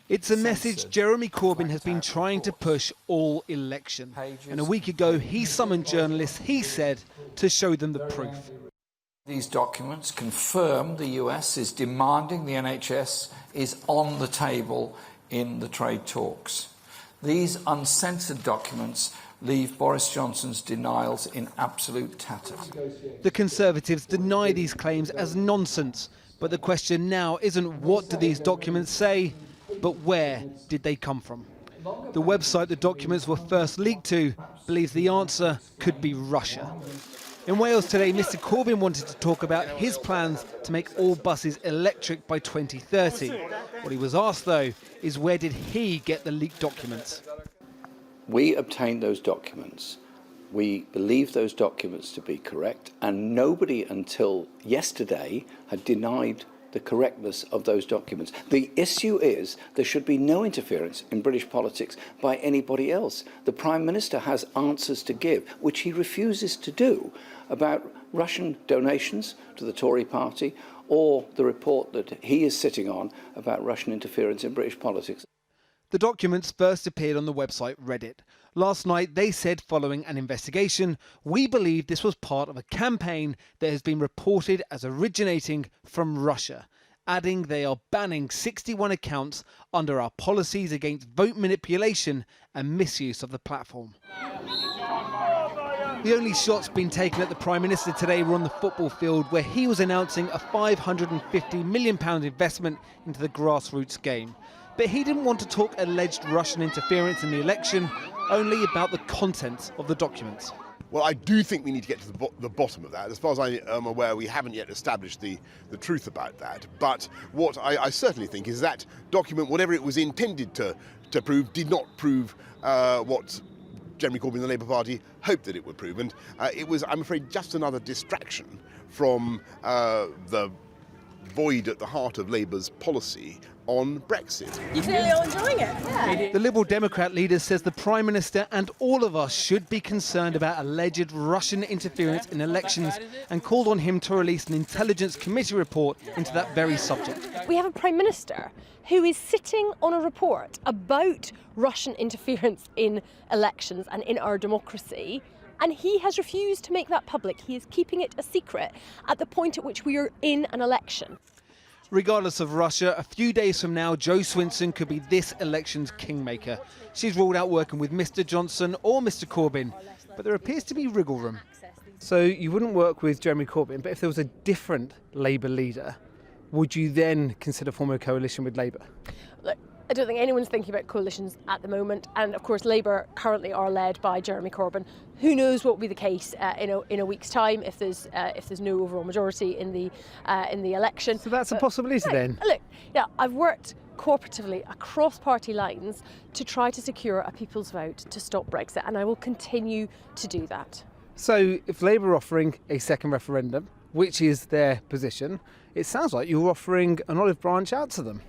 It's a message Jeremy Corbyn has been trying to push all election. And a week ago, he summoned journalists, he said, to show them the proof. These documents confirm the US is demanding the NHS is on the table in the trade talks. These uncensored documents leave Boris Johnson's denials in absolute tatters. The Conservatives deny these claims as nonsense. But the question now isn't what do these documents say, but where did they come from? The website the documents were first leaked to believes the answer could be Russia. In Wales today, Mr Corbyn wanted to talk about his plans to make all buses electric by 2030. What he was asked, though, is where did he get the leaked documents? We obtained those documents. We believe those documents to be correct, and nobody until yesterday had denied the correctness of those documents. The issue is there should be no interference in British politics by anybody else. The Prime Minister has answers to give, which he refuses to do, about Russian donations to the Tory party or the report that he is sitting on about Russian interference in British politics. The documents first appeared on the website Reddit. Last night, they said following an investigation, we believe this was part of a campaign that has been reported as originating from Russia, adding they are banning 61 accounts under our policies against vote manipulation and misuse of the platform. The only shots being taken at the Prime Minister today were on the football field, where he was announcing a £550 million investment into the grassroots game. But he didn't want to talk alleged Russian interference in the election, only about the contents of the documents. Well, I do think we need to get to the bottom of that. As far as I am aware, we haven't yet established the truth about that. But what I certainly think is that document, whatever it was intended to prove, did not prove what Jeremy Corbyn and the Labour Party hoped that it would prove. And it was, I'm afraid, just another distraction from the void at the heart of Labour's policy on Brexit. You're clearly all enjoying it. Yeah. The Liberal Democrat leader says the Prime Minister and all of us should be concerned about alleged Russian interference in elections, and called on him to release an Intelligence Committee report into that very subject. We have a Prime Minister who is sitting on a report about Russian interference in elections and in our democracy, and he has refused to make that public. He is keeping it a secret at the point at which we are in an election. Regardless of Russia, a few days from now, Jo Swinson could be this election's kingmaker. She's ruled out working with Mr Johnson or Mr Corbyn, but there appears to be wriggle room. So you wouldn't work with Jeremy Corbyn, but if there was a different Labour leader, would you then consider forming a coalition with Labour? Look, I don't think anyone's thinking about coalitions at the moment, and of course Labour currently are led by Jeremy Corbyn. Who knows what will be the case in a week's time if there's no overall majority in the election. So that's a possibility then? Look, yeah, I've worked cooperatively across party lines to try to secure a people's vote to stop Brexit, and I will continue to do that. So if Labour are offering a second referendum, which is their position, it sounds like you're offering an olive branch out to them.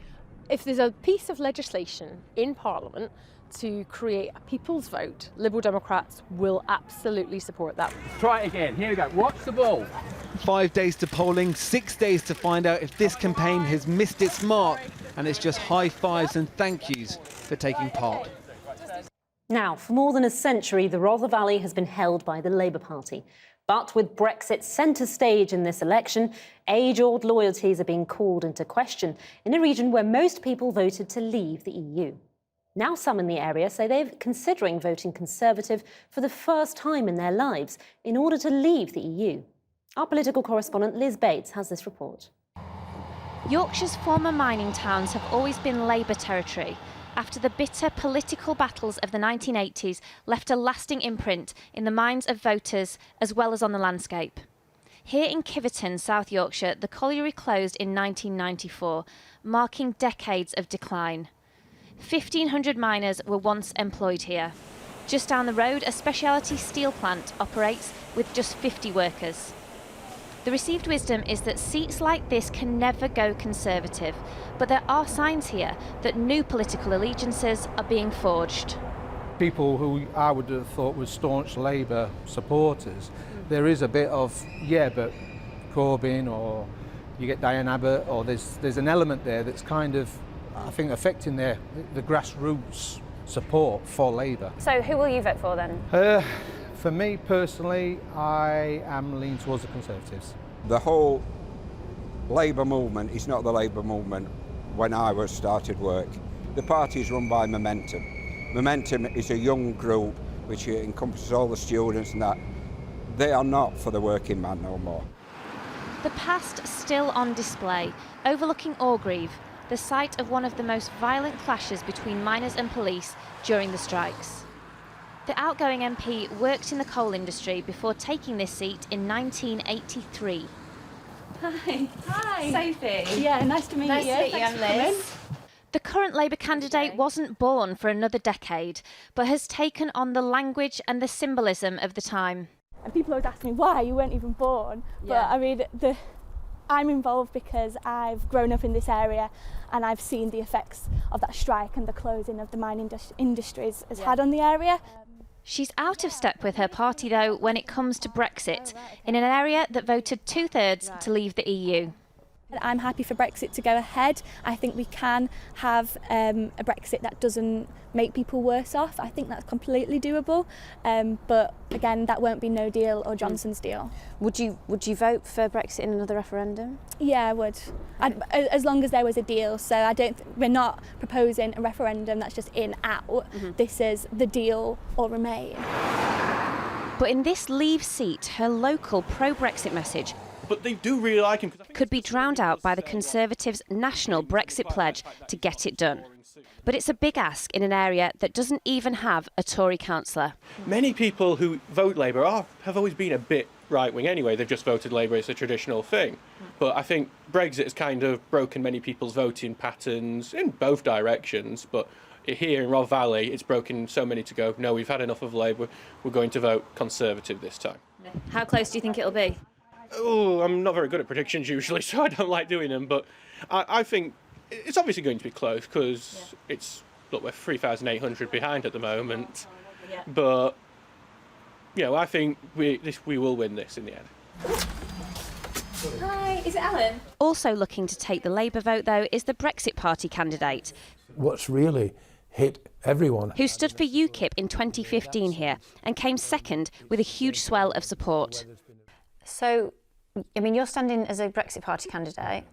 If there's a piece of legislation in Parliament to create a people's vote, Liberal Democrats will absolutely support that. Try it again. Here we go. Watch the ball. 5 days to polling, 6 days to find out if this campaign has missed its mark, and it's just high fives and thank yous for taking part. Now, for more than a century, the Rother Valley has been held by the Labour Party. But with Brexit centre stage in this election, age-old loyalties are being called into question in a region where most people voted to leave the EU. Now some in the area say they're considering voting Conservative for the first time in their lives in order to leave the EU. Our political correspondent Liz Bates has this report. Yorkshire's former mining towns have always been Labour territory, after the bitter political battles of the 1980s left a lasting imprint in the minds of voters as well as on the landscape. Here in Kiverton, South Yorkshire, the colliery closed in 1994, marking decades of decline. 1,500 miners were once employed here. Just down the road, a specialty steel plant operates with just 50 workers. The received wisdom is that seats like this can never go Conservative, but there are signs here that new political allegiances are being forged. People who I would have thought were staunch Labour supporters, there is a bit of, yeah, but Corbyn, or you get Diane Abbott, or there's an element there that's kind of I think, affecting the grassroots support for Labour. So who will you vote for then? For me personally, I am leaning towards the Conservatives. The whole Labour movement is not the Labour movement when I was started work. The party is run by Momentum. Momentum is a young group which encompasses all the students and that. They are not for the working man no more. The past still on display, overlooking Orgreave, the site of one of the most violent clashes between miners and police during the strikes. The outgoing MP worked in the coal industry before taking this seat in 1983. Hi. Hi. Sophie. Yeah, nice to meet you. Nice to meet you, Thanks I'm for coming. Liz. The current Labour candidate wasn't born for another decade, but has taken on the language and the symbolism of the time. And people always ask me why you weren't even born. But I mean, I'm involved because I've grown up in this area and I've seen the effects of that strike and the closing of the mining industries has had on the area. She's out of step with her party, though, when it comes to Brexit, in an area that voted 2/3 to leave the EU. I'm happy for Brexit to go ahead. I think we can have a Brexit that doesn't make people worse off. I think that's completely doable. But again, that won't be no deal or Johnson's deal. Would you vote for Brexit in another referendum? Yeah, I would. As long as there was a deal. So we're not proposing a referendum that's just in, out. This is the deal or remain. But in this Leave seat, her local pro-Brexit message but they do really like him. Could be drowned out by the Conservatives' national Brexit pledge to get it done. But it's a big ask in an area that doesn't even have a Tory councillor. Many people who vote Labour have always been a bit right-wing anyway. They've just voted Labour, it's a traditional thing. But I think Brexit has kind of broken many people's voting patterns in both directions. But here in Roth Valley, it's broken so many to go, no, we've had enough of Labour, we're going to vote Conservative this time. How close do you think it'll be? Oh, I'm not very good at predictions usually, so I don't like doing them. But I think it's obviously going to be close because we're 3,800 behind at the moment. Yeah. But I think we will win this in the end. Hi, is it Alan? Also looking to take the Labour vote, though, is the Brexit Party candidate. What's really hit everyone. Who stood for UKIP in 2015 here and came second with a huge swell of support. So, I mean, you're standing as a Brexit Party candidate.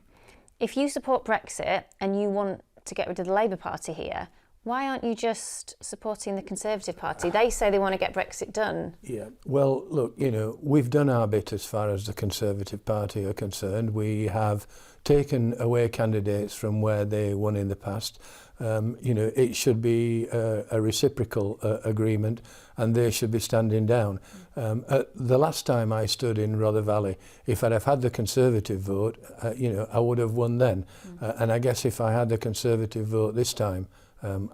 If you support Brexit and you want to get rid of the Labour Party here, why aren't you just supporting the Conservative Party? They say they want to get Brexit done. Yeah, well, look, we've done our bit as far as the Conservative Party are concerned. We have taken away candidates from where they won in the past. It should be a reciprocal agreement and they should be standing down. The last time I stood in Rother Valley, if I'd have had the Conservative vote, I would have won then. And I guess if I had the Conservative vote this time,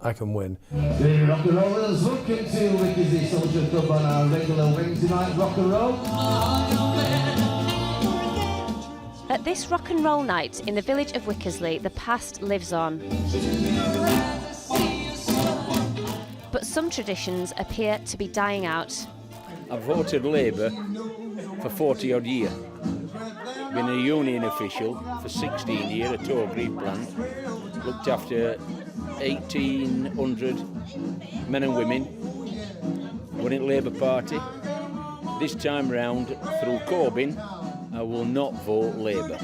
I can win. The rock and rollers, welcome to Wickersy Soldier Club on our regular Wednesday night rock and roll. At this rock and roll night in the village of Wickersley, the past lives on. But some traditions appear to be dying out. I've voted Labour for 40 odd years. Been a union official for 16 years at Orgreave plant. Looked after 1,800 men and women. Went in Labour Party. This time round, through Corbyn, I will not vote Labour.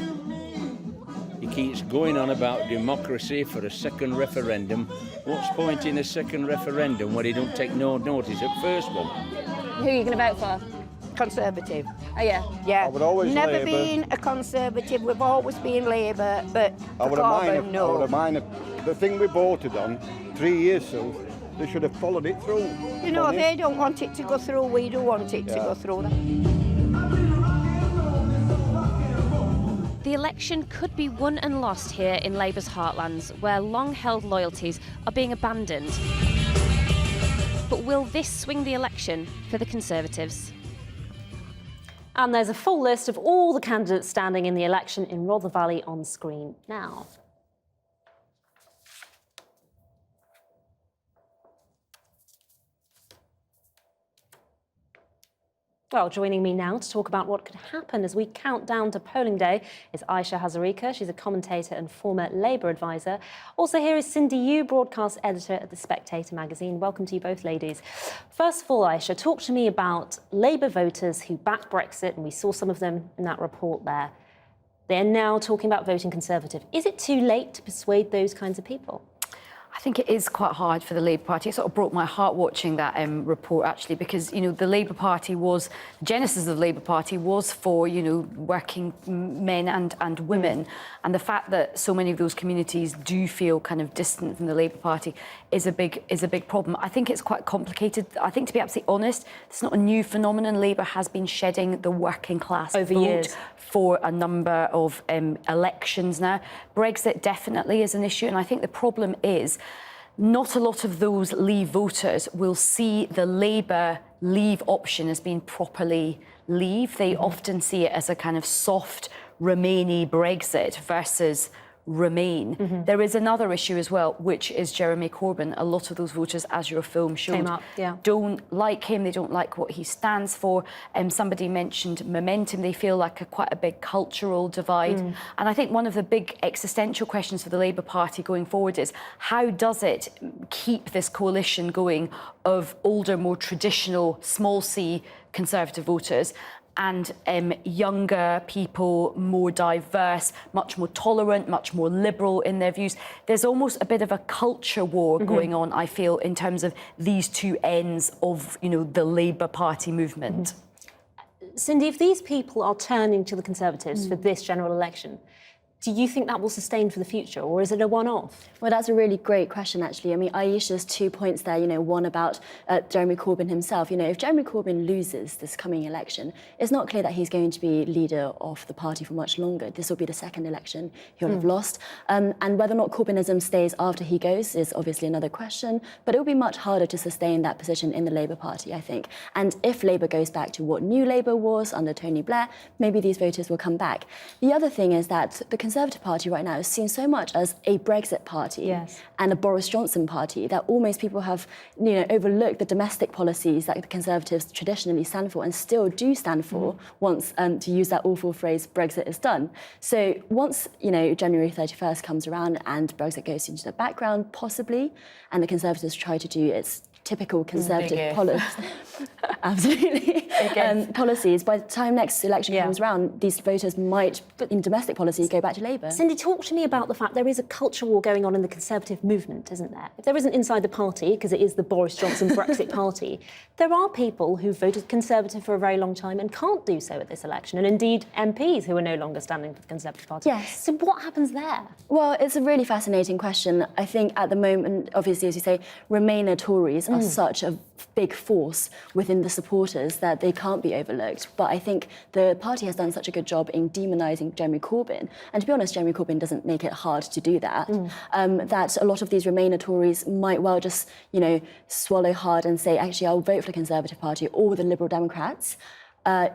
He keeps going on about democracy for a second referendum. What's point in a second referendum when he don't take no notice at first one? Who are you going to vote for? Conservative. Oh yeah? Yeah. I would always Never Labour. been a Conservative, we've always been Labour, but I for would have Corbyn, no. the thing we voted on 3 years so they should have followed it through. You know, they don't want it to go through, we do want it to go through. The election could be won and lost here in Labour's heartlands, where long-held loyalties are being abandoned. But will this swing the election for the Conservatives? And there's a full list of all the candidates standing in the election in Rother Valley on screen now. Well, joining me now to talk about what could happen as we count down to polling day is Aisha Hazarika. She's a commentator and former Labour advisor. Also here is Cindy Yu, broadcast editor at The Spectator magazine. Welcome to you both, ladies. First of all, Aisha, talk to me about Labour voters who back Brexit, and we saw some of them in that report there. They're now talking about voting Conservative. Is it too late to persuade those kinds of people? I think it is quite hard for the Labour Party. It sort of broke my heart watching that report, actually, because, you know, the Labour Party was, the genesis of the Labour Party was for, you know, working men and women. And the fact that so many of those communities do feel kind of distant from the Labour Party is a big problem. I think it's quite complicated. I think, to be absolutely honest, it's not a new phenomenon. Labour has been shedding the working class over vote years for a number of elections now. Brexit definitely is an issue, and I think the problem is not a lot of those Leave voters will see the Labour Leave option as being properly Leave. They often see it as a kind of soft Remainy Brexit versus Remain. There is another issue as well, which is Jeremy Corbyn. A lot of those voters, as your film showed, don't like him. They don't like what he stands for. Somebody mentioned momentum. They feel like quite a big cultural divide. And I think one of the big existential questions for the Labour Party going forward is, how does it keep this coalition going of older, more traditional, small C Conservative voters and younger people, more diverse, much more tolerant, much more liberal in their views? There's almost a bit of a culture war going on, I feel, in terms of these two ends of, you know, the Labour Party movement. Cindy, if these people are turning to the Conservatives for this general election, do you think that will sustain for the future, or is it a one-off? Well, that's a really great question, actually. I mean, Aisha's 2 points there, you know, one about Jeremy Corbyn himself. You know, if Jeremy Corbyn loses this coming election, it's not clear that he's going to be leader of the party for much longer. This will be the second election he'll have lost. And whether or not Corbynism stays after he goes is obviously another question, but it will be much harder to sustain that position in the Labour Party, I think. And if Labour goes back to what New Labour was under Tony Blair, maybe these voters will come back. The other thing is that the Conservative Party right now is seen so much as a Brexit party and a Boris Johnson party that almost people have, you know, overlooked the domestic policies that the Conservatives traditionally stand for and still do stand for once, to use that awful phrase, Brexit is done. So once, you know, January 31st comes around and Brexit goes into the background, possibly, and the Conservatives try to do its typical Conservative policies. Absolutely. Policies. By the time next election comes around, these voters might, in domestic policy, go back to Labour. Cindy, talk to me about the fact there is a culture war going on in the Conservative movement, isn't there? If there isn't inside the party, because it is the Boris Johnson Brexit party, there are people who voted Conservative for a very long time and can't do so at this election, and indeed MPs who are no longer standing for the Conservative Party. Yes. So what happens there? Well, it's a really fascinating question. I think at the moment, obviously, as you say, Remainer Tories are such a big force within the supporters that they can't be overlooked. But I think the party has done such a good job in demonising Jeremy Corbyn. And to be honest, Jeremy Corbyn doesn't make it hard to do that. That a lot of these Remainer Tories might well just, you know, swallow hard and say, actually, I'll vote for the Conservative Party or the Liberal Democrats.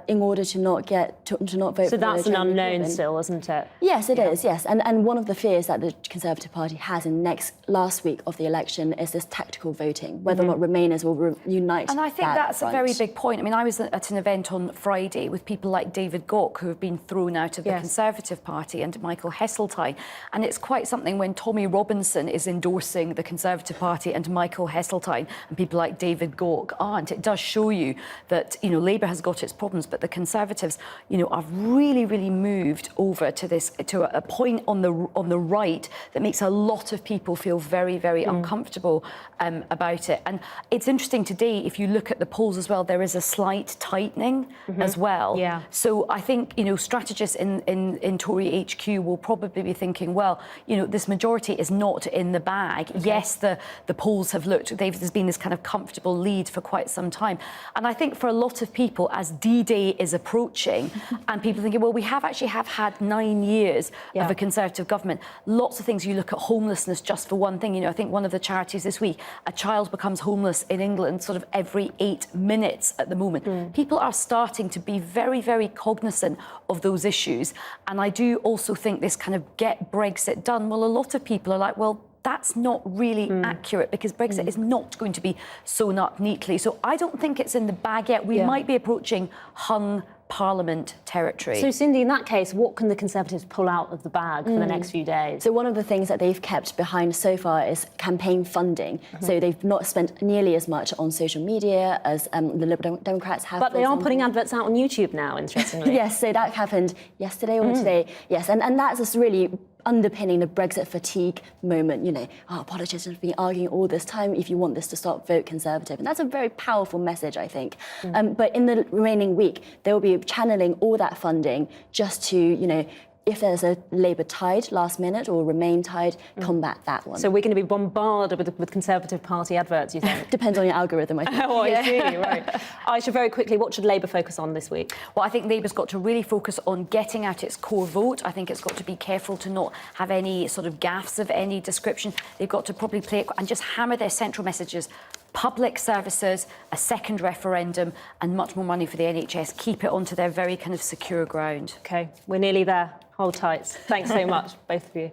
In order to not get to not vote. So for that's an unknown Corbyn. still, isn't it? Yes, it is. Yes, and one of the fears that the Conservative Party has in last week of the election is this tactical voting, whether or not Remainers will unite. And I think that's a very big point. I mean, I was at an event on Friday with people like David Gauke, who have been thrown out of the Conservative Party, and Michael Heseltine, and it's quite something when Tommy Robinson is endorsing the Conservative Party and Michael Heseltine and people like David Gauke aren't. It does show you that, you know, Labour has got its problems, but the Conservatives, you know, are really moved over to a point on the right that makes a lot of people feel very uncomfortable about it. And it's interesting today, if you look at the polls as well, there is a slight tightening as well. So I think, you know, strategists in Tory HQ will probably be thinking, well, you know, this majority is not in the bag. Yes, the polls have looked, there's been this kind of comfortable lead for quite some time. And I think for a lot of people, as D-Day is approaching and people thinking, well, we have had 9 years of a Conservative government. Lots of things. You look at homelessness just for one thing. You know, I think one of the charities this week, a child becomes homeless in England sort of every 8 minutes at the moment. People are starting to be very cognizant of those issues. And I do also think this kind of get Brexit done, well, a lot of people are like, well, that's not really accurate, because Brexit is not going to be sewn up neatly. So I don't think it's in the bag yet. We might be approaching hung Parliament territory. So, Cindy, in that case, what can the Conservatives pull out of the bag for the next few days? So one of the things that they've kept behind so far is campaign funding. So they've not spent nearly as much on social media as the Liberal Democrats have. But they are putting adverts out on YouTube now, interestingly. Yes, so that happened yesterday or today. Yes, and that's just really underpinning the Brexit fatigue moment. You know, politicians have been arguing all this time, if you want this to stop, vote Conservative. And that's a very powerful message, I think. But in the remaining week, they'll be channeling all that funding just to, you know, if there's a Labour tide last minute or Remain tide, combat that one. So we're going to be bombarded with Conservative Party adverts, you think? Depends on your algorithm, I think. Oh, I see, right. Aisha, very quickly, what should Labour focus on this week? Well, I think Labour's got to really focus on getting out its core vote. I think it's got to be careful to not have any sort of gaffes of any description. They've got to probably play it and just hammer their central messages. Public services, a second referendum, and much more money for the NHS. Keep it onto their very kind of secure ground. OK, we're nearly there. Hold tight. Thanks so much, both of you.